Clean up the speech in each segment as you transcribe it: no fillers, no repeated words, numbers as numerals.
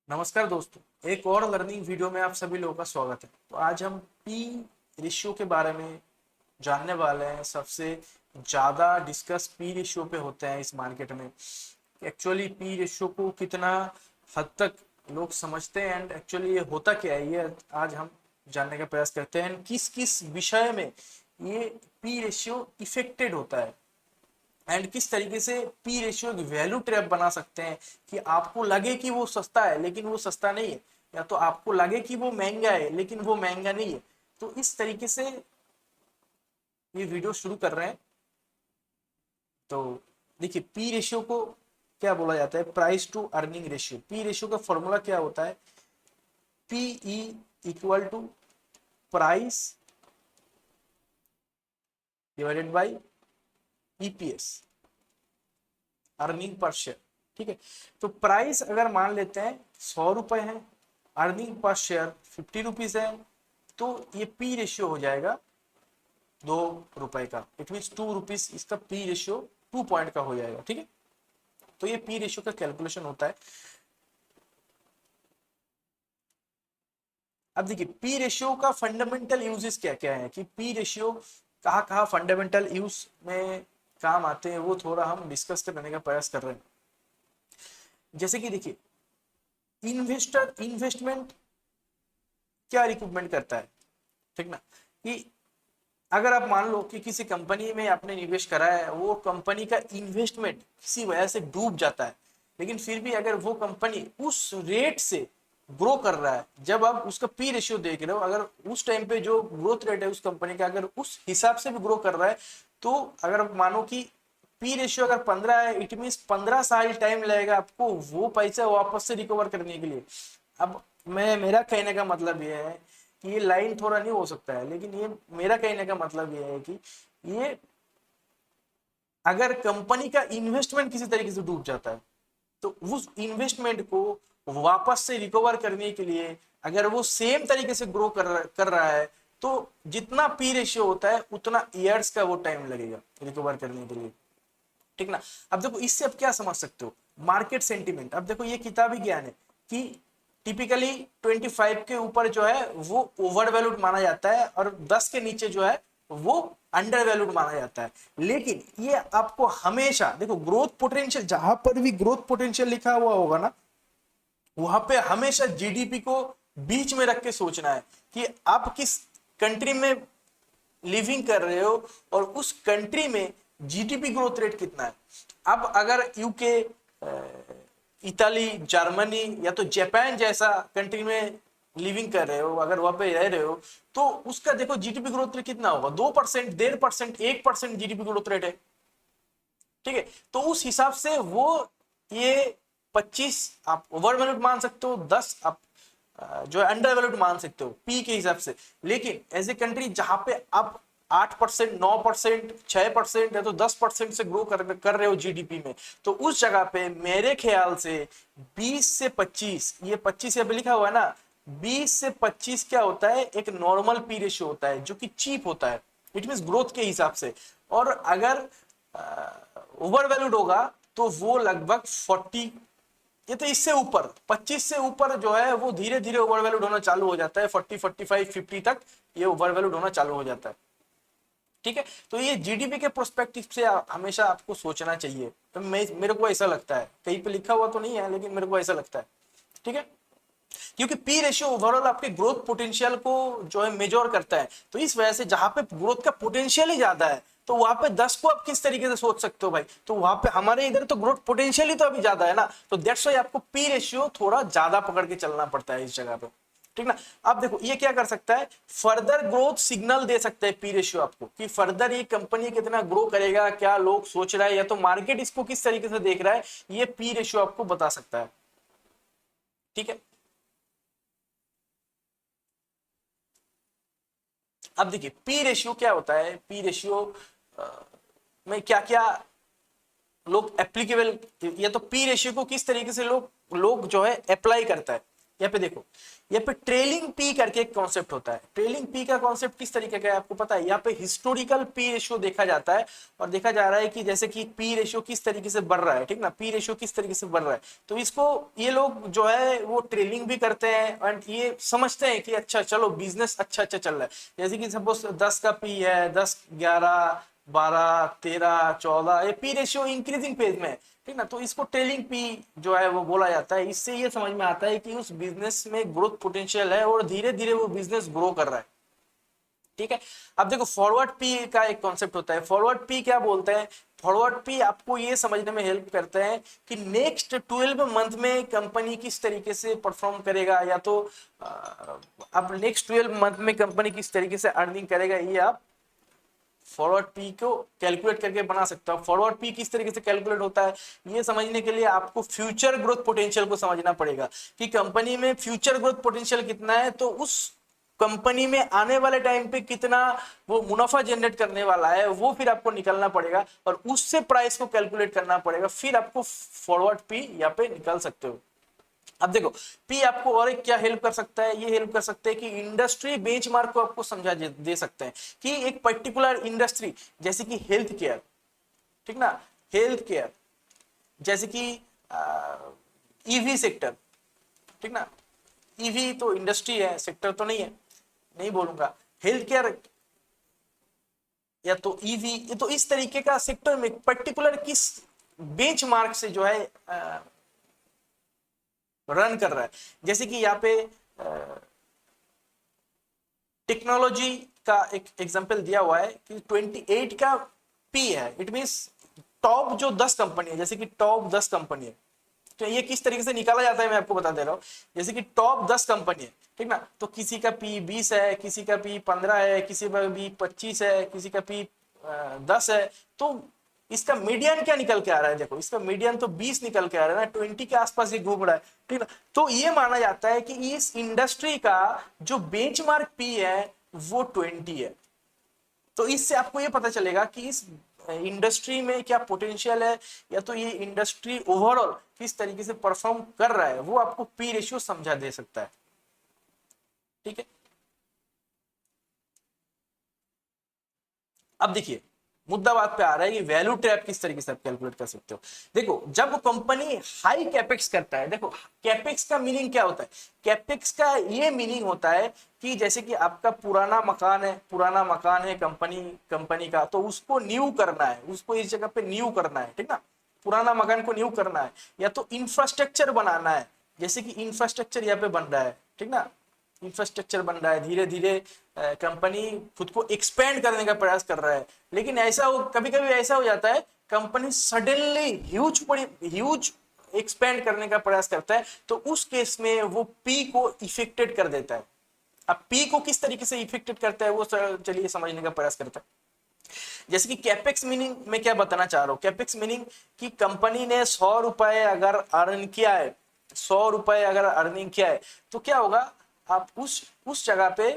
नमस्कार दोस्तों, एक और लर्निंग वीडियो में आप सभी लोगों का स्वागत है। तो आज हम पी रेशियो के बारे में जानने वाले हैं। सबसे ज़्यादा डिस्कस पी रेशियो पे होते हैं इस मार्केट में। एक्चुअली पी रेशियो को कितना हद तक लोग समझते हैं एंड एक्चुअली ये होता क्या है, ये आज हम जानने का प्रयास करते हैं। किस किस विषय में ये पी रेशियो इफेक्टेड होता है एंड किस तरीके से पी रेशियो की वैल्यू ट्रैप बना सकते हैं कि आपको लगे कि वो सस्ता है लेकिन वो सस्ता नहीं है, या तो आपको लगे कि वो महंगा है लेकिन वो महंगा नहीं है। तो इस तरीके से ये वीडियो शुरू कर रहे हैं। तो देखिए, पी रेशियो को क्या बोला जाता है? Price to earning ratio. P ratio का फॉर्मूला क्या होता है? PE equal to price divided by EPS, earning पर शेयर। ठीक है, तो प्राइस अगर मान लेते हैं 100 रुपए है, अर्निंग पर शेयर 50 रुपीज है, तो ये पी रेशियो हो जाएगा 2 रुपए का। इट मीन 2 रुपीज इसका पी रेशियो 2 पॉइंट का हो जाएगा। ठीक है, तो ये पी रेशियो का कैलकुलेशन होता है। अब देखिए, पी रेशियो का फंडामेंटल यूजेस क्या क्या है, कि पी रेशियो कहाँ कहाँ फंडामेंटल यूज में काम आते हैं, वो थोड़ा हम डिस्कस करने का प्रयास कर रहे हैं। जैसे कि देखिए, इन्वेस्टमेंट क्या रिक्रूटमेंट करता है, ठीक ना? कि अगर आप मान लो कि किसी कंपनी में आपने निवेश करा है, वो कंपनी का इन्वेस्टमेंट किसी वजह से डूब जाता है, लेकिन फिर भी अगर वो कंपनी उस रेट से ग्रो कर रहा है, जब आप उसका पी रेशियो देख रहे हो, अगर उस टाइम पे जो ग्रोथ रेट है उस कंपनी का अगर उस हिसाब से भी ग्रो कर रहा है, तो अगर आप मानो कि पी रेशियो अगर 15 है, इट मीन 15 साल टाइम लगेगा आपको वो पैसा वापस से रिकवर करने के लिए। अब मेरा कहने का मतलब ये है कि ये लाइन थोड़ा नहीं हो सकता है, लेकिन ये मेरा कहने का मतलब ये है कि ये अगर कंपनी का इन्वेस्टमेंट किसी तरीके से डूब जाता है, तो उस इन्वेस्टमेंट को वापस से रिकवर करने के लिए अगर वो सेम तरीके से ग्रो कर रहा है, तो जितना पी रेशियो होता है उतना ईयर्स का वो टाइम लगेगा रिकवर करने के लिए। ठीक ना? अब देखो, इससे आप क्या समझ सकते हो? Market sentiment. अब देखो, ये किताबी ज्ञान है कि टिपिकली 25 के ऊपर जो है वो ओवर वैल्यूड माना जाता है और 10 के नीचे जो है वो अंडर वैल्यूड माना जाता है। लेकिन ये आपको हमेशा देखो, ग्रोथ पोटेंशियल जहां पर भी ग्रोथ पोटेंशियल लिखा हुआ होगा ना, वहां पे हमेशा जीडीपी को बीच में रख के सोचना है कि आप किस कंट्री में लिविंग कर रहे हो और उस कंट्री में जीडीपी ग्रोथ रेट कितना है। अब अगर यूके, इताली, जर्मनी या तो जापान जैसा कंट्री में लिविंग कर रहे हो, अगर वहां पे रह रहे हो, तो उसका देखो जीडीपी ग्रोथ रेट कितना होगा? 2%, 1.5%, 1% जीडीपी ग्रोथ रेट है। ठीक है, तो उस हिसाब से वो ये 25 आप ओवर वैल्यूड मान सकते हो, 10 आप जो है अंडर वैल्यूड मान सकते हो पी के हिसाब से। लेकिन एज ए कंट्री जहां पे आप 8%, 9%, 6% या तो 10% से ग्रो कर रहे हो जीडीपी में, तो उस जगह पे मेरे ख्याल से 20 से 25, ये 25 यहाँ पे लिखा हुआ है ना, 20 से 25 क्या होता है? एक नॉर्मल पी रेशियो होता है जो कि चीप होता है, इट मीन ग्रोथ के हिसाब से। और अगर ओवर वैल्यूड होगा तो वो लगभग 40, ये तो इससे ऊपर 25 से ऊपर जो है वो धीरे धीरे ओवर वैल्यूड होना चालू हो जाता है। 40, 45, 50 तक ये ओवर वैल्यूड होना चालू हो जाता है। ठीक है, तो ये जीडीपी के प्रोस्पेक्टिव से हमेशा आपको सोचना चाहिए। तो मेरे को ऐसा लगता है, कहीं पे लिखा हुआ तो नहीं है लेकिन मेरे को ऐसा लगता है। ठीक है, क्योंकि पी रेशियो ओवरऑल आपके ग्रोथ पोटेंशियल को जो है मेजर करता है। तो इस वजह से जहां पे ग्रोथ का पोटेंशियल ही ज्यादा है, तो वहां पे 10 को आप किस तरीके से सोच सकते हो भाई? तो वहां पे हमारे इधर तो ग्रोथ पोटेंशियल ही तो अभी ज्यादा है ना, तो दैट्स व्हाई आपको पी रेशियो थोड़ा ज्यादा पकड़ के चलना पड़ता है इस जगह पे। ठीक ना? अब देखो, ये क्या कर सकता है? फर्दर ग्रोथ सिग्नल दे सकता है पी रेशियो आपको, कि फर्दर ये कंपनी कितना ग्रो करेगा, क्या लोग सोच रहा है, या तो मार्केट इसको किस तरीके से देख रहा है, ये पी रेशियो आपको बता सकता है। ठीक है, अब देखिए, पी रेशियो क्या होता है? पी रेशियो में क्या क्या लोग एप्लीकेबल, या तो पी रेशियो को किस तरीके से लोग लोग जो है अप्लाई करता है। यहाँ पे देखो, यहाँ पे ट्रेलिंग पी करके एक कॉन्सेप्ट होता है। ट्रेलिंग पी का कॉन्सेप्ट किस तरीके का है आपको पता है? यहाँ पे हिस्टोरिकल पी रेशियो देखा जाता है और देखा जा रहा है कि जैसे कि पी रेशियो किस तरीके से बढ़ रहा है, ठीक ना, पी रेशियो किस तरीके से बढ़ रहा है। तो इसको ये लोग जो है वो ट्रेलिंग भी करते हैं एंड ये समझते हैं कि अच्छा चलो बिजनेस अच्छा अच्छा चल रहा है। जैसे कि सपोज 10 का पी है, 10, 11, 12, 13, 14, ये पी रेशियो इंक्रीजिंग फेज में है, ठीक ना। तो इसको ट्रेलिंग पी जो है वो बोला जाता है। इससे ये समझ में आता है कि उस बिजनेस में ग्रोथ पोटेंशियल है और धीरे धीरे वो बिजनेस ग्रो कर रहा है, ठीक है। अब देखो फॉरवर्ड पी का एक कॉन्सेप्ट होता है। फॉरवर्ड पी क्या बोलते हैं? फॉरवर्ड पी आपको ये समझने में हेल्प करते हैं कि नेक्स्ट 12 मंथ में कंपनी किस तरीके से परफॉर्म करेगा, या तो अब नेक्स्ट 12 मंथ में कंपनी किस तरीके से अर्निंग करेगा, ये आप फॉरवर्ड पी को कैलकुलेट करके बना सकते हो। फॉरवर्ड पी किस तरीके से कैलकुलेट होता है ये समझने के लिए आपको फ्यूचर ग्रोथ पोटेंशियल को समझना पड़ेगा कि कंपनी में फ्यूचर ग्रोथ पोटेंशियल कितना है, तो उस कंपनी में आने वाले टाइम पे कितना वो मुनाफा जनरेट करने वाला है वो फिर आपको निकलना पड़ेगा और उससे प्राइस को कैलकुलेट करना पड़ेगा, फिर आपको फॉरवर्ड पी यहाँ पे निकाल सकते हो। अब देखो पी आपको और एक क्या हेल्प कर सकता है? ये हेल्प कर सकते हैं कि इंडस्ट्री बेंचमार्क को आपको समझा दे सकते हैं कि एक पर्टिकुलर इंडस्ट्री जैसे कि हेल्थ केयर, ठीक ना, हेल्थ केयर जैसे कि ईवी सेक्टर, ठीक ना, ईवी तो इंडस्ट्री है, सेक्टर तो नहीं है, नहीं बोलूंगा। हेल्थ केयर या तो ईवी, ये तो इस तरीके का सेक्टर में पर्टिकुलर किस बेंचमार्क से जो है रन कर रहा है। जैसे कि यहाँ पे टेक्नोलॉजी का एक एग्जांपल दिया हुआ है कि 28 का पी है, इट मींस टॉप जो 10 कंपनी है, जैसे कि टॉप 10 कंपनी है, तो ये किस तरीके से निकाला जाता है मैं आपको बता दे रहा हूँ। जैसे कि टॉप 10 कंपनी है, ठीक ना, तो किसी का पी 20 है, किसी का पी 15 है, किसी का पी 25 है, किसी का पी 10 है, तो इसका मीडियन क्या निकल के आ रहा है? देखो इसका मीडियन तो 20 निकल के आ रहा है ना, 20 के आसपास ये घूम रहा है, ठीक ना। तो ये माना जाता है कि इस इंडस्ट्री का जो बेंचमार्क पी है वो 20 है। तो इससे आपको ये पता चलेगा कि इस इंडस्ट्री में क्या पोटेंशियल है, या तो ये इंडस्ट्री ओवरऑल किस तरीके से परफॉर्म कर रहा है, वो आपको पी रेशियो समझा दे सकता है, ठीक है। अब देखिए मुद्दा बात पे आ रहा है कि वैल्यू ट्रैप किस तरीके से आप कैलकुलेट कर सकते हो। देखो जब कंपनी हाई कैपेक्स करता है, देखो कैपेक्स का मीनिंग क्या होता है? कैपेक्स का ये मीनिंग होता है कि जैसे कि आपका पुराना मकान है कंपनी का, तो उसको न्यू करना है, उसको इस जगह पे न्यू करना है, ठीक ना, पुराना मकान को न्यू करना है, या तो इंफ्रास्ट्रक्चर बनाना है, जैसे कि इंफ्रास्ट्रक्चर यहाँ पे बन रहा है, ठीक ना, इंफ्रास्ट्रक्चर बन रहा है, धीरे धीरे कंपनी खुद को एक्सपेंड करने का प्रयास कर रहा है। लेकिन कभी कभी ऐसा हो जाता है कंपनी सडनली ह्यूज एक्सपेंड करने का प्रयास करता है, तो उस केस में वो पी को इफेक्टेड कर देता है। अब पी को किस तरीके से इफेक्टेड करता है वो चलिए समझने का प्रयास करता है। जैसे कि कैपेक्स मीनिंग में क्या बताना चाह रहा हूं, कैपेक्स मीनिंग कि कंपनी ने 100 रुपए अगर अर्न किया है, 100 रुपए अगर अर्निंग किया है, तो क्या होगा, आप उस जगह पे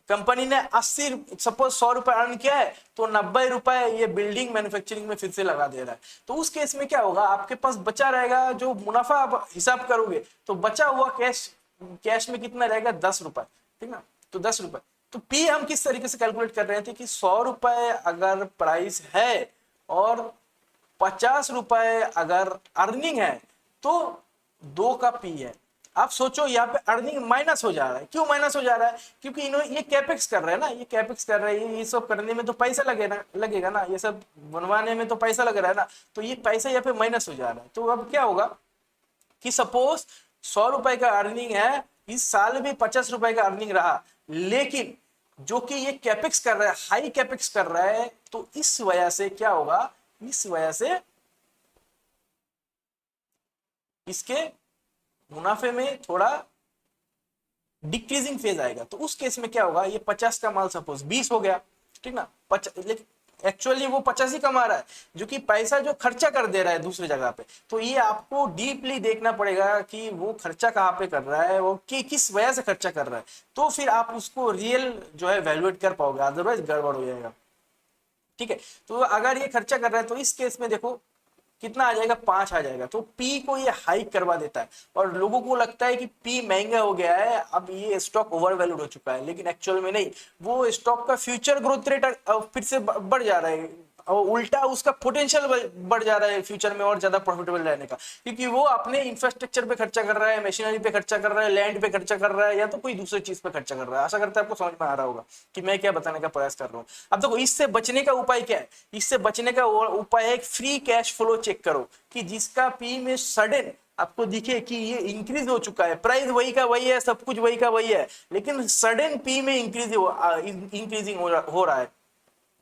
कंपनी ने 80, सपोज 100 रुपए अर्न किया है, तो 90 रुपए ये बिल्डिंग मैन्युफैक्चरिंग में फिर से लगा दे रहा है। तो उस केस में क्या होगा, आपके पास बचा रहेगा, जो मुनाफा आप हिसाब करोगे तो बचा हुआ कैश में कितना रहेगा, 10 रुपए, ठीक ना, तो 10 रुपए। तो पी हम किस तरीके से कैलकुलेट कर रहे थे कि 100 रुपए अगर प्राइस है और 50 रुपए अगर अर्निंग है, तो 2 का पी है। आप सोचो यहाँ पे अर्निंग माइनस हो जा रहा है, क्यों माइनस हो जा रहा है? क्योंकि इन्होंने ये कैपेक्स कर रहे हैं ना, ये कैपेक्स कर रहे हैं, ये सब करने में तो पैसा लगेगा ना, ये सब बनवाने में तो पैसा लग रहा है ना, तो ये पैसा यहाँ पे माइनस हो जा रहा है। तो अब क्या होगा कि सपोज 100 रुपए का अर्निंग है, इस साल भी 50 रुपए का अर्निंग रहा, लेकिन जो कि ये कैपेक्स कर रहा है, हाई कैपेक्स कर रहा है, तो इस वजह से क्या होगा, इस वजह से इसके मुनाफे में थोड़ा डिक्रीजिंग फेज आएगा। तो उस केस में क्या होगा, ये 50 का माल सपोज 20 हो गया, ठीक ना, लेकिन एक्चुअली वो 50 ही कमा रहा है, जो कि पैसा जो खर्चा कर दे रहा है दूसरी जगह पे। तो ये आपको डीपली देखना पड़ेगा कि वो खर्चा कहाँ पे कर रहा है, वो किस वजह से खर्चा कर रहा है, तो फिर आप उसको रियल जो है वैल्यूएट कर पाओगे, अदरवाइज गड़बड़ हो जाएगा, ठीक है। तो अगर ये खर्चा कर रहा है, तो इस केस में देखो कितना आ जाएगा, 5 आ जाएगा। तो पी को ये हाइक करवा देता है और लोगों को लगता है कि पी महंगा हो गया है, अब ये स्टॉक ओवर वैल्यूड हो चुका है, लेकिन एक्चुअल में नहीं, वो स्टॉक का फ्यूचर ग्रोथ रेट फिर से बढ़ जा रहा है और उल्टा उसका पोटेंशियल बढ़ जा रहा है फ्यूचर में और ज्यादा प्रॉफिटेबल रहने का, क्योंकि वो अपने इंफ्रास्ट्रक्चर पे खर्चा कर रहा है, मशीनरी पे खर्चा कर रहा है, लैंड पे खर्चा कर रहा है, या तो कोई दूसरी चीज पे खर्चा कर रहा है। आशा करता है आपको समझ में आ रहा होगा कि मैं क्या बताने का प्रयास कर रहा हूँ। अब देखो इससे बचने का उपाय क्या है, इससे बचने का उपाय है फ्री कैश फ्लो चेक करो, कि जिसका पी में सडन आपको दिखे कि ये इंक्रीज हो चुका है, प्राइस वही का वही है, सब कुछ वही का वही है, लेकिन सडन पी में इंक्रीजिंग हो रहा है,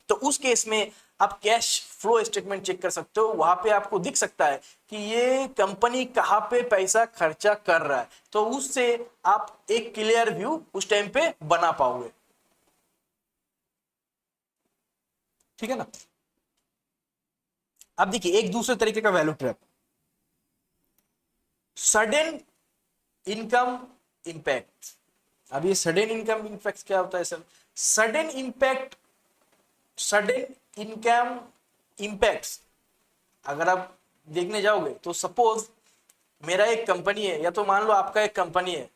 तो उस केस में आप कैश फ्लो स्टेटमेंट चेक कर सकते हो। वहां पे आपको दिख सकता है कि ये कंपनी कहां पे पैसा खर्चा कर रहा है, तो उससे आप एक क्लियर व्यू उस टाइम पे बना पाओगे। ठीक है ना। अब देखिए एक दूसरे तरीके का value trap, sudden income impact. अब ये सडन इनकम इंपैक्ट क्या होता है sir? Sudden impact, sudden income impacts अगर आप देखने जाओगे तो सपोज मेरा एक कंपनी है, या तो मान लो आपका एक कंपनी है,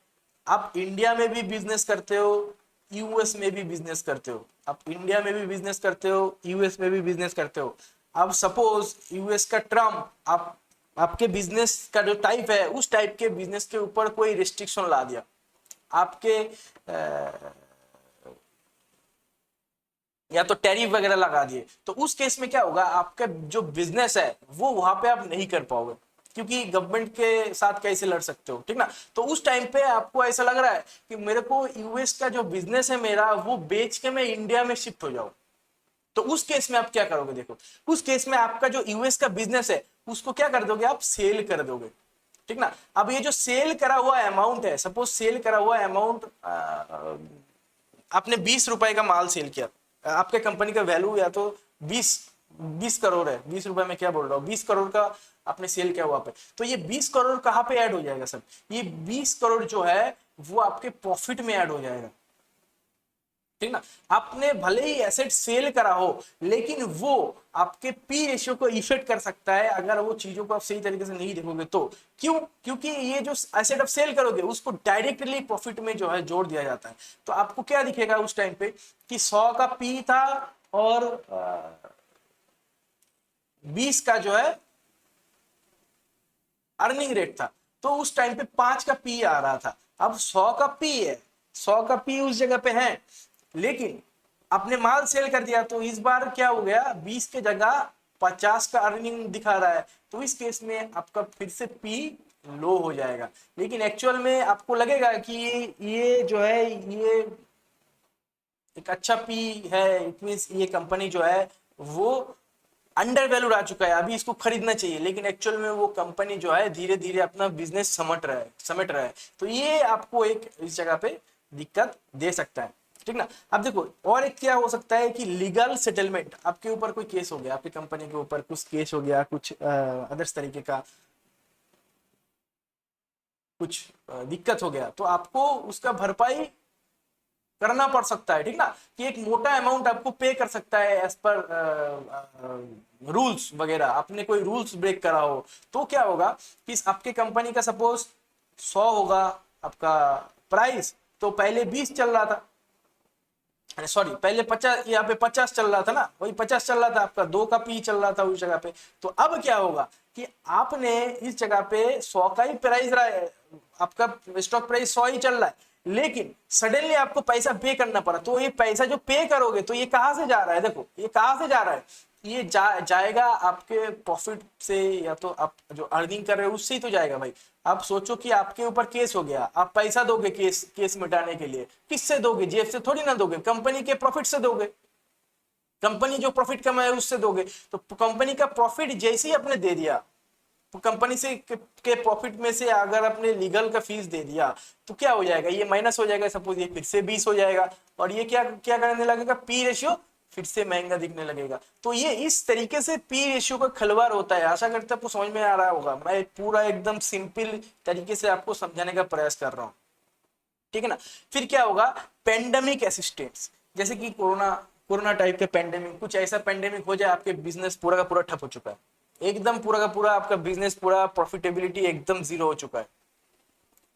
आप इंडिया में भी बिजनेस करते हो, यूएस में भी बिजनेस करते हो, आप इंडिया में भी बिजनेस करते हो, यूएस में भी बिजनेस करते हो। अब सपोज यूएस का ट्रम्प आप आपके बिजनेस का जो टाइप है उस टाइप के बिजनेस के ऊपर कोई रिस्ट्रिक्शन ला दिया, आपके या तो टैरिफ वगैरह लगा दिए, तो उस केस में क्या होगा, आपका जो बिजनेस है वो वहां पे आप नहीं कर पाओगे, क्योंकि गवर्नमेंट के साथ कैसे लड़ सकते हो, ठीक ना। तो उस टाइम पे आपको ऐसा लग रहा है कि मेरे को यूएस का जो बिजनेस है मेरा वो बेच के मैं इंडिया में शिफ्ट हो जाऊं, तो उस केस में आप क्या करोगे, देखो उस केस में आपका जो यूएस का बिजनेस है उसको क्या कर दोगे, आप सेल कर दोगे, ठीक ना। अब ये जो सेल करा हुआ अमाउंट है, सपोज सेल करा हुआ अमाउंट आपने 20 रुपए का माल सेल किया, आपके कंपनी का वैल्यू या तो 20 करोड़ है, 20 रुपए में क्या बोल रहा हूँ, 20 करोड़ का आपने सेल किया हुआ पे, तो ये 20 करोड़ कहाँ पे ऐड हो जाएगा सर? ये 20 करोड़ जो है वो आपके प्रॉफिट में ऐड हो जाएगा, ठीक ना। आपने भले ही एसेट सेल करा हो, लेकिन वो आपके पी रेशियो को इफेक्ट कर सकता है अगर वो चीजों को आप सही तरीके से नहीं देखोगे तो। क्यों? क्योंकि ये जो एसेट आप सेल करोगे उसको डायरेक्टली प्रॉफिट में जो है जोड़ दिया जाता है, तो आपको क्या दिखेगा उस टाइम पे कि 100 का पी था और 20 का जो है अर्निंग रेट था, तो उस टाइम पे 5 का पी आ रहा था। अब 100 का पी है, 100 का पी उस जगह पे है, लेकिन आपने माल सेल कर दिया, तो इस बार क्या हो गया, 20 के जगह 50 का अर्निंग दिखा रहा है, तो इस केस में आपका फिर से पी लो हो जाएगा। लेकिन एक्चुअल में आपको लगेगा कि ये जो है ये एक अच्छा पी है, इट मींस ये कंपनी जो है वो अंडर वैल्यूड आ चुका है, अभी इसको खरीदना चाहिए, लेकिन एक्चुअल में वो कंपनी जो है धीरे धीरे अपना बिजनेस समेट रहा है, तो ये आपको एक इस जगह पे दिक्कत दे सकता है, ठीक ना। अब देखो और एक क्या हो सकता है कि लीगल सेटलमेंट, आपके ऊपर कोई केस हो गया, आपकी कंपनी के ऊपर कुछ केस हो गया, कुछ अदर्स तरीके का कुछ दिक्कत हो गया, तो आपको उसका भरपाई करना पड़ सकता है, ठीक ना, कि एक मोटा अमाउंट आपको पे कर सकता है एज पर रूल्स वगैरह, आपने कोई रूल्स ब्रेक करा हो, तो क्या होगा कि आपके कंपनी का सपोज 100 होगा आपका प्राइस, तो पहले 20 चल रहा था, अरे सॉरी पहले 50, यहाँ पे 50 चल रहा था ना, वही 50 चल रहा था, आपका 2 का पी चल रहा था उस जगह पे, तो अब क्या होगा कि आपने इस जगह पे 100 का ही प्राइस रहा है, आपका स्टॉक प्राइस 100 ही चल रहा है, लेकिन सडनली आपको पैसा पे करना पड़ा, तो ये पैसा जो पे करोगे तो ये कहां से जा रहा है, देखो ये कहां से जा रहा है, ये जाएगा आपके प्रॉफिट से, या तो आप जो अर्निंग कर रहे हो उससे ही तो जाएगा भाई। आप सोचो कि आपके ऊपर केस हो गया, आप पैसा दोगे केस मिटाने के लिए, किससे दोगे, जेब से थोड़ी ना दोगे, कंपनी के प्रॉफिट से दोगे, कंपनी जो प्रॉफिट कमाए उससे दोगे, तो कंपनी का प्रॉफिट जैसे ही आपने दे दिया, तो कंपनी से के प्रॉफिट में से अगर आपने लीगल का फीस दे दिया तो क्या हो जाएगा, ये माइनस हो जाएगा, सपोज ये फिर से 20 हो जाएगा, और ये क्या क्या करने लगेगा, पी रेशियो फिर से महंगा दिखने लगेगा। तो ये इस तरीके से पी रेशियो का खलवार होता है। आशा करते आपको समझ में आ रहा होगा, मैं पूरा एकदम सिंपल तरीके से आपको समझाने का प्रयास कर रहा हूँ, ठीक है ना। फिर क्या होगा, पेंडेमिक असिस्टेंस, जैसे कि कोरोना कोरोना टाइप के पेंडेमिक, कुछ ऐसा पेंडेमिक हो जाए आपके बिजनेस पूरा का पूरा ठप हो चुका है, एकदम पूरा का पूरा आपका बिजनेस, पूरा प्रॉफिटेबिलिटी एकदम जीरो हो चुका है,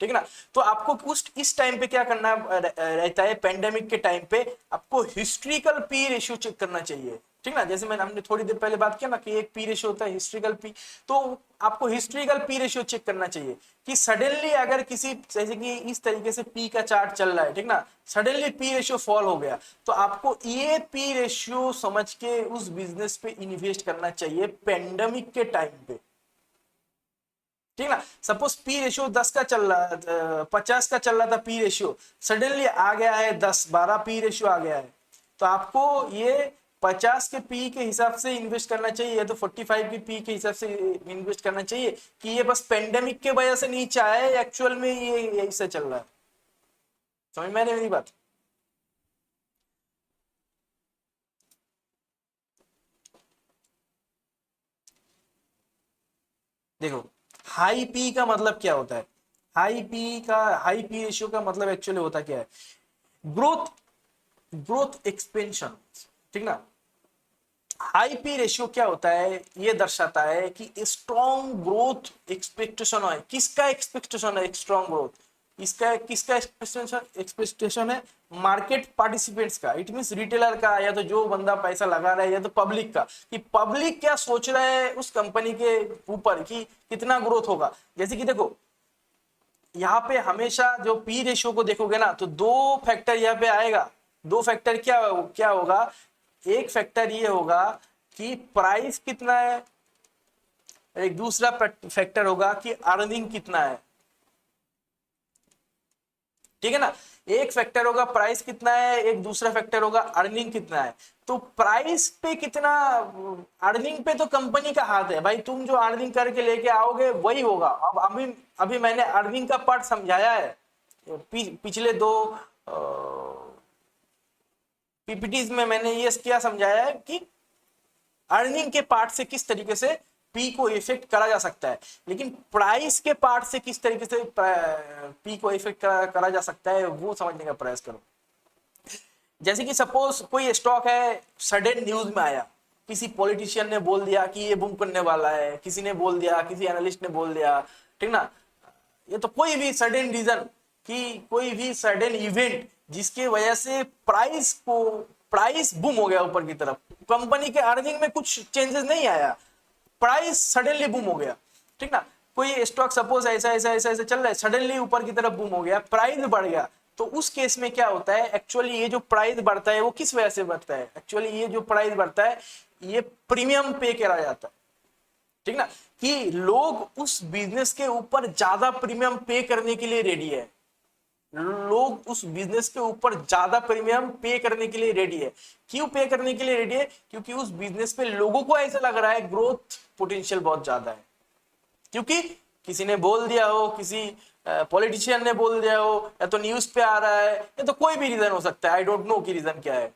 ठीक है ना। तो आपको उस इस टाइम पे क्या करना रहता है, पेंडेमिक के टाइम पे आपको हिस्ट्रिकल पी रेशियो चेक करना चाहिए, ठीक ना। जैसे मैंने हमने थोड़ी देर पहले बात किया ना कि एक पी रेशियो होता है हिस्ट्रिकल पी, तो आपको हिस्ट्रिकल पी रेशियो चेक करना चाहिए कि सडनली अगर किसी, जैसे कि इस तरीके से पी का चार्ट चल रहा है, ठीक ना, सडनली पी रेशियो फॉल हो गया, तो आपको ये पी रेशियो समझ के उस बिजनेस पे इन्वेस्ट करना चाहिए पेंडेमिक के टाइम पे, ठीक ना। सपोज पी रेशियो 10 का चल रहा, 50 का चल रहा था पी रेशियो, सडनली आ गया है 10-12 पी रेशियो आ गया है, तो आपको ये 50 के पी के हिसाब से इन्वेस्ट करना चाहिए, या तो 45 के पी के हिसाब से इन्वेस्ट करना चाहिए, कि ये बस पेंडेमिक के वजह से नीचे आया है, एक्चुअल में ये ऐसे चल रहा है। समझ में आ रही है मेरी बात? देखो, हाई पी का मतलब क्या होता है, हाई पी रेशियो का मतलब एक्चुअली होता क्या है, ग्रोथ ग्रोथ एक्सपेंशन, ठीक ना। हाई पी रेशियो क्या होता है, ये दर्शाता है कि स्ट्रॉन्ग ग्रोथ एक्सपेक्टेशन है, किसका एक्सपेक्टेशन है, स्ट्रॉन्ग ग्रोथ, इसका किसका एक्सपेक्टेशन है, मार्केट पार्टिसिपेंट्स का, इट मींस रिटेलर का, या तो जो बंदा पैसा लगा रहा है, या तो पब्लिक का, कि पब्लिक क्या सोच रहा है उस कंपनी के ऊपर कि कितना ग्रोथ होगा। जैसे कि देखो, यहाँ पे हमेशा जो पी रेशियो को देखोगे ना, तो दो फैक्टर यहाँ पे आएगा, दो फैक्टर क्या क्या होगा, एक फैक्टर ये होगा कि प्राइस कितना है, एक दूसरा फैक्टर होगा कि अर्निंग कितना है, ठीक है ना। एक फैक्टर होगा प्राइस कितना है, एक दूसरा फैक्टर होगा अर्निंग कितना है। तो प्राइस पे कितना, अर्निंग पे तो कंपनी का हाथ है भाई, तुम जो अर्निंग करके लेके आओगे वही होगा। अब अभी अभी मैंने अर्निंग का पार्ट समझाया है, पिछले दो पीपीटीज में मैंने ये क्या समझाया है कि अर्निंग के पार्ट से किस तरीके से पी को इफेक्ट करा जा सकता है, लेकिन प्राइस के पार्ट से किस तरीके से पी को इफेक्ट करा जा सकता है वो समझने का प्रयास करो। जैसे कि सपोज कोई स्टॉक है, सडन न्यूज में आया, किसी पॉलिटिशियन ने बोल दिया कि ये बूम करने वाला है, किसी ने बोल दिया, किसी एनालिस्ट ने बोल दिया, ठीक ना। ये तो कोई भी सडन रीजन, कि कोई भी सडन इवेंट जिसके वजह से प्राइस बूम हो गया ऊपर की तरफ, कंपनी के अर्निंग में कुछ चेंजेस नहीं आया, प्राइस सडनली बूम हो गया, ठीक ना। कोई स्टॉक सपोज ऐसा ऐसा ऐसा ऐसा चल रहा है, सडनली ऊपर की तरफ बूम हो गया, प्राइस बढ़ गया, तो उस केस में क्या होता है, एक्चुअली ये जो प्राइस बढ़ता है वो किस वजह से बढ़ता है, एक्चुअली ये जो प्राइस बढ़ता है ये प्रीमियम पे करा जाता है, ठीक ना, कि लोग उस बिजनेस के ऊपर ज्यादा प्रीमियम पे करने के लिए रेडी है, लोग उस बिजनेस के ऊपर ज्यादा प्रीमियम पे करने के लिए रेडी है। क्यों पे करने के लिए रेडी है, क्योंकि उस बिजनेस पे लोगों को ऐसा लग रहा है ग्रोथ पोटेंशियल बहुत ज्यादा है, क्योंकि किसी ने बोल दिया हो, किसी पॉलिटिशियन ने बोल दिया हो, या तो न्यूज पे आ रहा है, या तो कोई भी रीजन हो सकता है, आई डोंट नो कि रीजन क्या है,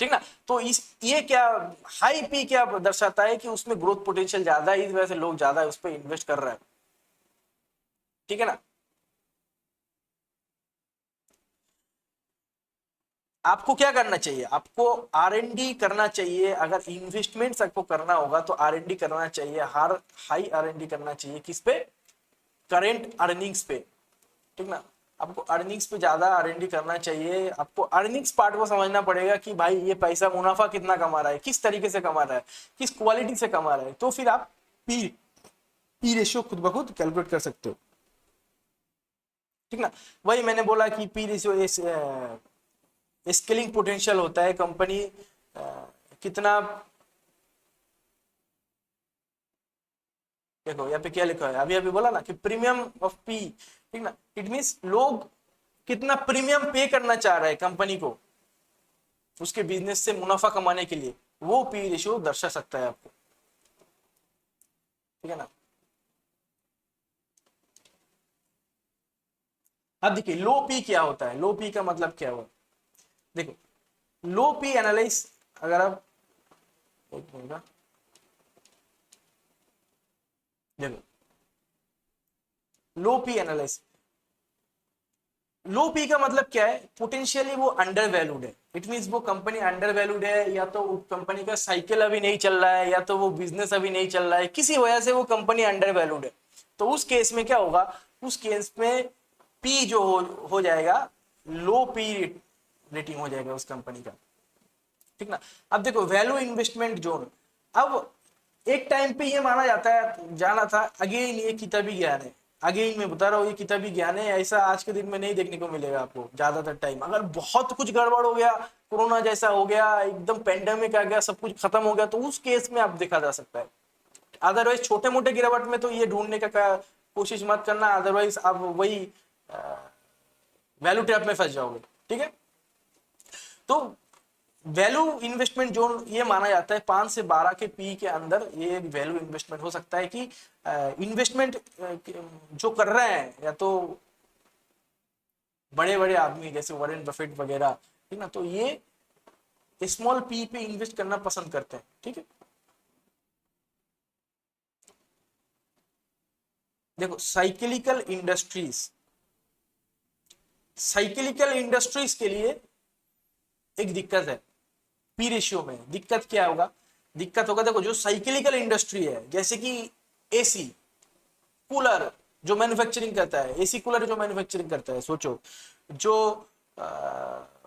ठीक ना। तो इस ये क्या, हाई पी क्या दर्शाता है कि उसमें ग्रोथ पोटेंशियल ज्यादा है, इस वजह से लोग ज्यादा उस पर इन्वेस्ट कर रहे हैं, ठीक है ना। आपको क्या करना चाहिए, आपको आर एन डी करना चाहिए, अगर इन्वेस्टमेंट्स आपको करना होगा तो आर एन डी करना चाहिए, हर हाई आर एन डी करना चाहिए, किस पे, करेंट अर्निंग्स पे, ठीक ना। आपको अर्निंग्स पे ज्यादा आर एन डी करना चाहिए, आपको अर्निंग्स पार्ट को समझना पड़ेगा कि भाई ये पैसा मुनाफा कितना कमा रहा है, किस तरीके से कमा रहा है, किस क्वालिटी से कमा रहा है, तो फिर आप पी पी रेशियो खुद ब खुद कैलकुलेट कर सकते हो, ठीक ना। वही मैंने बोला कि पी रेशियो स्केलिंग पोटेंशियल होता है, कंपनी कितना, देखो यहाँ पे क्या लिखा है, अभी अभी बोला ना कि प्रीमियम ऑफ पी, ठीक ना, इट मींस लोग कितना प्रीमियम पे करना चाह रहे हैं कंपनी को उसके बिजनेस से मुनाफा कमाने के लिए, वो पी रेशियो दर्शा सकता है आपको, ठीक है ना। अब देखिए लो पी क्या होता है, लो पी का मतलब क्या हुआ, देखो लो पी एनालाइज, अगर आप एक मिनट का, देखो लो पी एनालाइज, लो पी का मतलब क्या है, पोटेंशियली वो अंडर वैल्यूड है। इट मीन्स वो कंपनी अंडर वैल्यूड है, या तो कंपनी का साइकिल अभी नहीं चल रहा है, या तो वो बिजनेस अभी नहीं चल रहा है, किसी वजह से वो कंपनी अंडर वैल्यूड है। तो उस केस में क्या होगा, उस केस में पी जो हो जाएगा, लो पी रेटिंग हो जाएगा उस कंपनी का, ठीक ना। अब देखो वैल्यू इन्वेस्टमेंट जोन, अब एक टाइम पे ये माना जाता है, जाना था, अगेन ये किताबी ज्ञान है, अगेन मैं बता रहा हूँ ये किताबी ज्ञान है, ऐसा आज के दिन में नहीं देखने को मिलेगा आपको ज्यादातर टाइम। अगर बहुत कुछ गड़बड़ हो गया, कोरोना जैसा हो गया, एकदम पेंडेमिक आ गया, सब कुछ खत्म हो गया, तो उस केस में आप देखा जा सकता है। अदरवाइज छोटे मोटे गिरावट में तो ये ढूंढने का कोशिश मत करना, अदरवाइज आप वही वैल्यू ट्रैप में फंस जाओगे, ठीक है। तो वैल्यू इन्वेस्टमेंट जोन ये माना जाता है 5 से 12 के पी के अंदर ये एक वैल्यू इन्वेस्टमेंट हो सकता है कि इन्वेस्टमेंट जो कर रहे हैं या तो बड़े बड़े आदमी जैसे वॉरेन बफेट वगैरह, ठीक ना, तो ये स्मॉल पी पे इन्वेस्ट करना पसंद करते हैं, ठीक है। देखो साइकिलिकल इंडस्ट्रीज के लिए एक दिक्कत है, पी रेशियो में दिक्कत क्या होगा, दिक्कत होगा, देखो जो साइकिलिकल इंडस्ट्री है, जैसे कि एसी कूलर जो मैन्युफैक्चरिंग करता है, एसी कूलर जो मैन्युफैक्चरिंग करता है, सोचो जो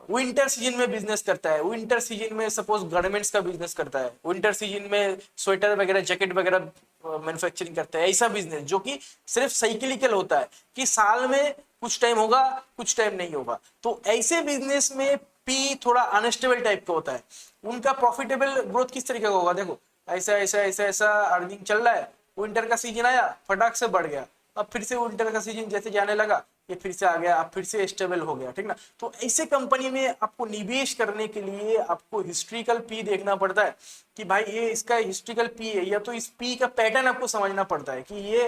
विंटर सीजन में बिजनेस करता है, विंटर सीजन में सपोज गारमेंट्स का बिजनेस करता है, विंटर सीजन में स्वेटर वगैरह जैकेट वगैरह मैन्युफैक्चरिंग करता है, ऐसा बिजनेस जो कि सिर्फ साइकिलिकल होता है कि साल में कुछ टाइम होगा कुछ टाइम नहीं होगा, तो ऐसे बिजनेस में पी थोड़ा अनस्टेबल टाइप का होता है। उनका प्रॉफिटेबल ग्रोथ किस तरीके का होगा, देखो ऐसा ऐसा ऐसा ऐसा अर्निंग चल रहा है, विंटर का सीजन आया फटाक से बढ़ गया, अब फिर से विंटर का सीजन जैसे जाने लगा, ये फिर से आ गया, अब फिर से स्टेबल हो गया, ठीक ना। तो ऐसे कंपनी में आपको निवेश करने के लिए आपको हिस्ट्रिकल पी देखना पड़ता है कि भाई ये इसका हिस्ट्रिकल पी है, या तो इस पी का पैटर्न आपको समझना पड़ता है कि ये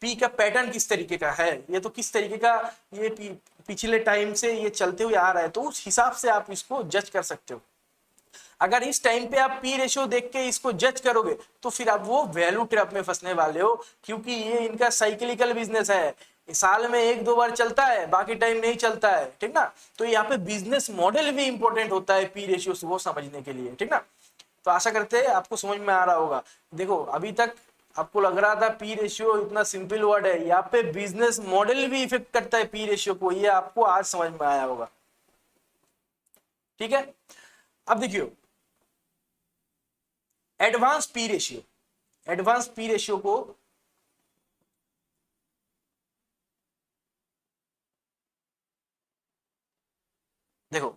पी का पैटर्न किस तरीके का है, ये तो किस तरीके का ये पिछले टाइम से ये चलते हुए आ रहा है, तो उस हिसाब से आप इसको जज कर सकते हो। अगर इस टाइम पे आप पी रेशियो देख के इसको जज करोगे तो फिर आप वो वैल्यू ट्रैप में फंसने वाले हो, क्योंकि ये इनका साइकिलिकल बिजनेस है, साल में एक दो बार चलता है, बाकी टाइम नहीं चलता है, ठीक ना। तो यहाँ पे बिजनेस मॉडल भी इंपॉर्टेंट होता है पी रेशियो को समझने के लिए, ठीक ना। तो आशा करते हैं आपको समझ में आ रहा होगा। देखो अभी तक आपको लग रहा था पी रेशियो इतना सिंपल वर्ड है, यहाँ पे बिजनेस मॉडल भी इफेक्ट करता है पी रेशियो को, ये आपको आज समझ में आया होगा, ठीक है। अब देखियो एडवांस पी रेशियो को देखो,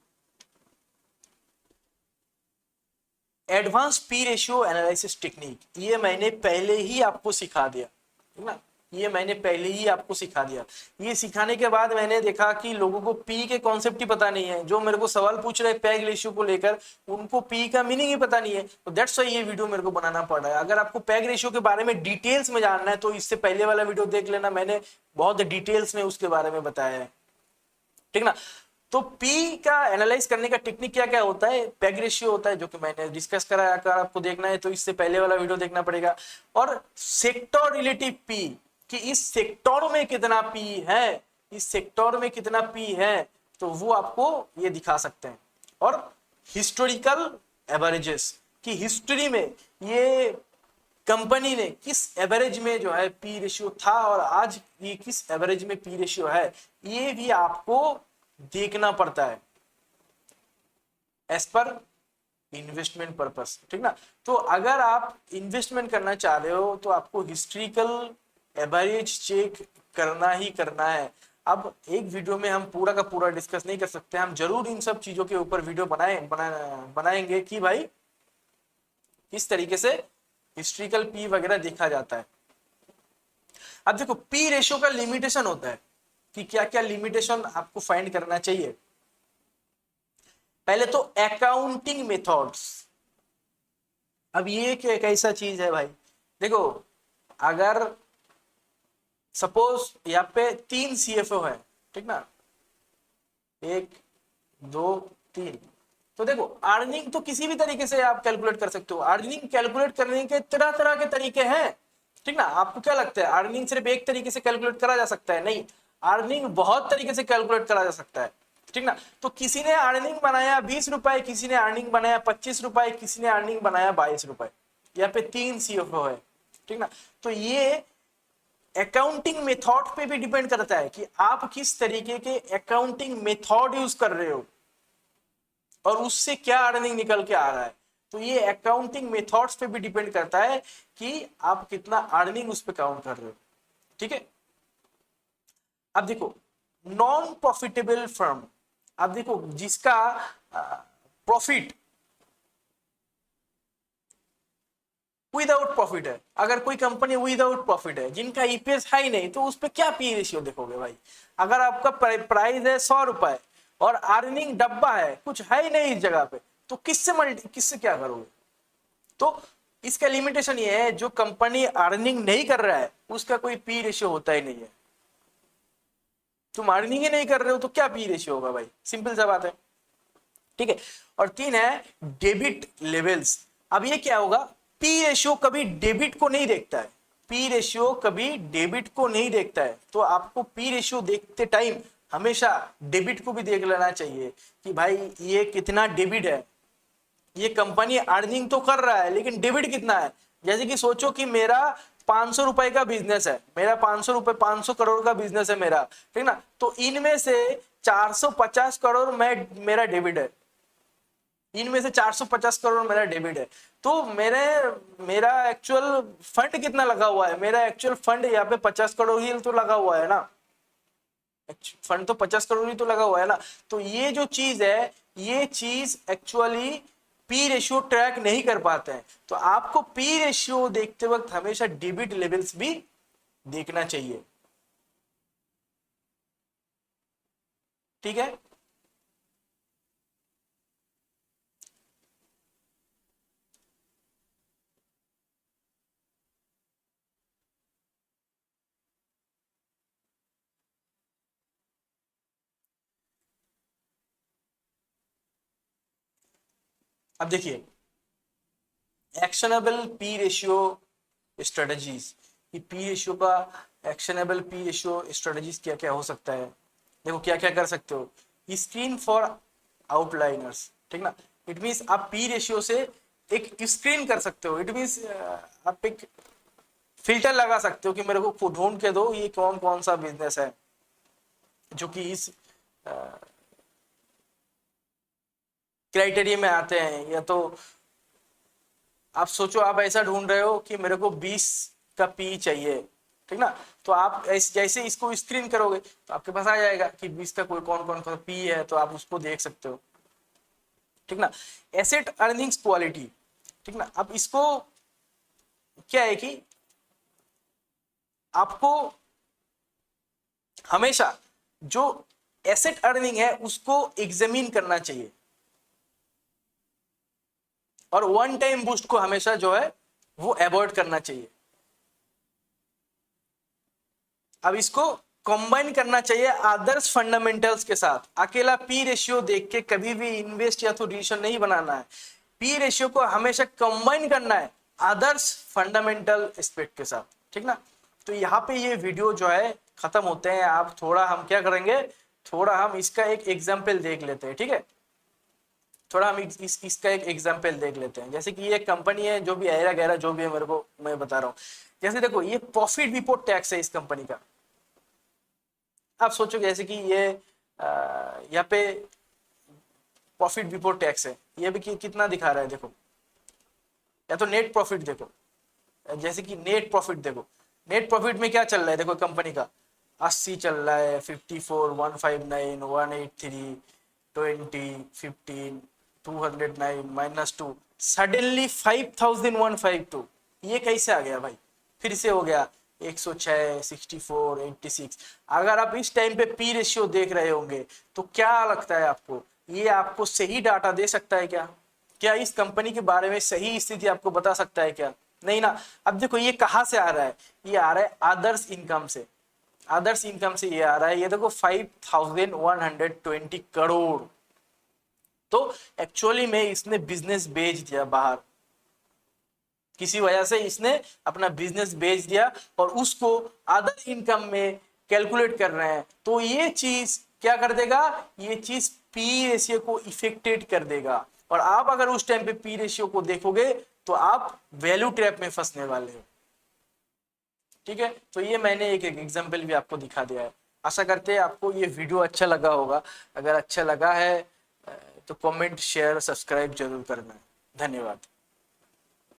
advance P ratio analysis technique ये मैंने पहले ही आपको सिखा दिया, ठीक ना, ये मैंने पहले ही आपको सिखा दिया। ये सिखाने के बाद मैंने देखा कि लोगों को पी के कॉन्सेप्ट ही पता नहीं है, जो मेरे को सवाल पूछ रहे पैग रेशियो को लेकर उनको पी का मीनिंग ही पता नहीं है, तो दैट्स व्हाई ये वीडियो मेरे को बनाना पड़ रहा है। अगर आपको पैग रेशियो के बारे में डिटेल्स में जानना है तो इससे पहले वाला वीडियो देख लेना, मैंने बहुत डिटेल्स में उसके बारे में बताया है, ठीक ना। तो पी का एनालाइज करने का टेक्निक क्या क्या होता है, पैग रेशियो होता है जो कि मैंने डिस्कस करा, अगर आपको देखना है तो इससे पहले वाला वीडियो देखना पड़ेगा, और सेक्टर रिलेटिव पी कि इस सेक्टर में कितना पी है, इस सेक्टर में कितना पी है, तो वो आपको ये दिखा सकते हैं। और हिस्टोरिकल एवरेजेस कि हिस्ट्री में ये कंपनी ने किस एवरेज में जो है पी रेशियो था और आज ये किस एवरेज में पी रेशियो है, ये भी आपको देखना पड़ता है एज पर इन्वेस्टमेंट पर्पस, ठीक ना। तो अगर आप इन्वेस्टमेंट करना चाह रहे हो तो आपको हिस्ट्रिकल एवरेज चेक करना ही करना है। अब एक वीडियो में हम पूरा का पूरा डिस्कस नहीं कर सकते, हम जरूर इन सब चीजों के ऊपर वीडियो बनाएंगे कि भाई किस तरीके से हिस्ट्रिकल पी वगैरह देखा जाता है। अब देखो पी रेशियो का लिमिटेशन होता है कि क्या क्या लिमिटेशन आपको फाइंड करना चाहिए। पहले तो अकाउंटिंग मेथड्स, अब ये एक ऐसा चीज है भाई, देखो अगर सपोज यहाँ पे 3 सीएफओ है, ठीक ना, 1 2 3, तो देखो अर्निंग तो किसी भी तरीके से आप कैलकुलेट कर सकते हो, अर्निंग कैलकुलेट करने के तरह तरह के तरीके हैं, ठीक ना। आपको क्या लगता है अर्निंग सिर्फ एक तरीके से कैलकुलेट करा जा सकता है? नहीं, अर्निंग बहुत तरीके से कैलकुलेट करा जा सकता है, ठीक ना। तो किसी ने अर्निंग बनाया 20 रुपए, किसी ने अर्निंग बनाया 25 रुपए, किसी ने अर्निंग बनाया 22 रुपए। यहाँ पे 3 सीएफओ है, ठीक ना। तो ये अकाउंटिंग मेथड पे भी डिपेंड करता है कि आप किस तरीके के अकाउंटिंग मेथड यूज कर रहे हो और उससे क्या अर्निंग निकल के आ रहा है। तो ये अकाउंटिंग मेथड्स पे भी डिपेंड करता है कि आप कितना अर्निंग उस पे काउंट कर रहे हो, ठीक है। अब देखो नॉन प्रॉफिटेबल फर्म, अब देखो जिसका प्रॉफिट विदाउट प्रॉफिट है, अगर कोई कंपनी विदाउट प्रॉफिट है, जिनका ईपीएस है ही नहीं, तो उस पर क्या पी रेशियो देखोगे भाई। अगर आपका प्राइस है 100 रुपए और अर्निंग डब्बा है, कुछ है ही नहीं इस जगह पे, तो किससे क्या करोगे। तो इसका लिमिटेशन ये है, जो कंपनी अर्निंग नहीं कर रहा है उसका कोई पी रेशियो होता ही नहीं है। तुम अर्निंग ही नहीं कर रहे हो तो क्या पी रेशियो होगा भाई, सिंपल सा बात है, ठीक है। और 3 है डेबिट लेवल्स। अब ये क्या होगा, पी रेशियो कभी डेबिट को नहीं देखता है, पी रेशियो कभी डेबिट को नहीं देखता है। तो आपको पी रेशियो देखते टाइम हमेशा डेबिट को भी देख लेना चाहिए कि भाई ये कितना डेबिट है, ये कंपनी अर्निंग तो कर रहा है लेकिन डेबिट कितना है। जैसे कि सोचो कि मेरा 500 रुपए का बिजनेस है, मेरा 500 करोड़ का बिजनेस है मेरा, ठीक ना। तो इनमें से 450 करोड़ मेरा डेबिट है, इनमें से 450 करोड़ मेरा डेबिट है। तो मेरा एक्चुअल फंड कितना लगा हुआ है, मेरा एक्चुअल फंड यहाँ पे 50 करोड़ ही तो लगा हुआ है ना, फंड तो 50 करोड़ ही तो लगा हुआ है ना। तो ये जो चीज है, ये चीज एक्चुअली पी रेशियो ट्रैक नहीं कर पाते हैं। तो आपको पी रेशियो देखते वक्त हमेशा डेबिट लेवल्स भी देखना चाहिए, ठीक है। अब देखिए एक्शनेबल पी रेशियो स्ट्रेटजीज, कि पी रेशियो का एक्शनेबल पी रेशियो स्ट्रेटजीज क्या क्या हो सकता है। देखो क्या क्या कर सकते हो, स्क्रीन फॉर आउटलाइनर्स, ठीक ना। इट मींस आप पी रेशियो से एक स्क्रीन कर सकते हो, इट मींस आप एक फिल्टर लगा सकते हो कि मेरे को ढूंढ के दो ये कौन कौन सा बिजनेस है जो कि इस क्राइटेरिया में आते हैं। या तो आप सोचो आप ऐसा ढूंढ रहे हो कि मेरे को 20 का पी चाहिए, ठीक ना। तो आप जैसे इसको स्क्रीन करोगे तो आपके पास आ जाएगा कि 20 का कोई कौन कौन सा पी है, तो आप उसको देख सकते हो, ठीक ना। एसेट अर्निंग्स क्वालिटी, ठीक ना। अब इसको क्या है कि आपको हमेशा जो एसेट अर्निंग है उसको एग्जामिन करना चाहिए और वन टाइम बूस्ट को हमेशा जो है वो अवॉइड करना चाहिए। अब इसको कंबाइन करना चाहिए आदर्श फंडामेंटल्स के साथ। अकेला पी रेशियो देख के कभी भी इन्वेस्ट या तो डिसीजन नहीं बनाना है, पी रेशियो को हमेशा कंबाइन करना है आदर्श फंडामेंटल एस्पेक्ट के साथ, ठीक ना। तो यहाँ पे ये वीडियो जो है खत्म होते हैं। आप थोड़ा हम क्या करेंगे, थोड़ा हम इसका एक एग्जाम्पल देख लेते हैं, ठीक है। थोड़ा हम इसका एक एग्जाम्पल देख लेते हैं। जैसे कि ये कंपनी है, जो भी ऐरा गैरा जो भी है मेरे को मैं बता रहा हूँ। जैसे देखो ये प्रॉफिट बिफोर टैक्स है इस कंपनी का। आप सोचो जैसे कि ये यहाँ पे प्रॉफिट बिफोर टैक्स है, ये भी कितना दिखा रहा है देखो। या तो नेट प्रॉफिट देखो, जैसे कि नेट प्रॉफिट देखो, नेट प्रॉफिट में क्या चल रहा है देखो कंपनी का 80 चल रहा है, 54, 159, 183, 20, 15, 209 -2, सडनली 5152। ये कैसे आ गया भाई, फिर से हो गया 106, 64, 86। अगर आप इस टाइम पे पी रेशियो देख रहे होंगे तो क्या लगता है आपको, ये आपको सही डाटा दे सकता है क्या? क्या इस कंपनी के बारे में सही स्थिति आपको बता सकता है क्या? नहीं ना। अब देखो ये कहां से आ रहा है, ये आ रहा है आदर्श इनकम से। आदर्श इनकम से ये आ रहा है, ये देखो 5120 करोड़। तो एक्चुअली में इसने बिजनेस बेच दिया बाहर, किसी वजह से इसने अपना बिजनेस बेच दिया और उसको अदर इनकम में कैलकुलेट कर रहे हैं, तो ये चीज क्या कर देगा, ये चीज पी रेशियो को इफेक्टेड कर देगा। और आप अगर उस टाइम पे पी रेशियो को देखोगे तो आप वैल्यू ट्रैप में फंसने वाले हो। ठीक है, तो ये मैंने एक एग्जांपल भी आपको दिखा दिया है। आशा करते हैं आपको ये वीडियो अच्छा लगा होगा। अगर अच्छा लगा है तो कमेंट, शेयर, सब्सक्राइब जरूर करना। धन्यवाद।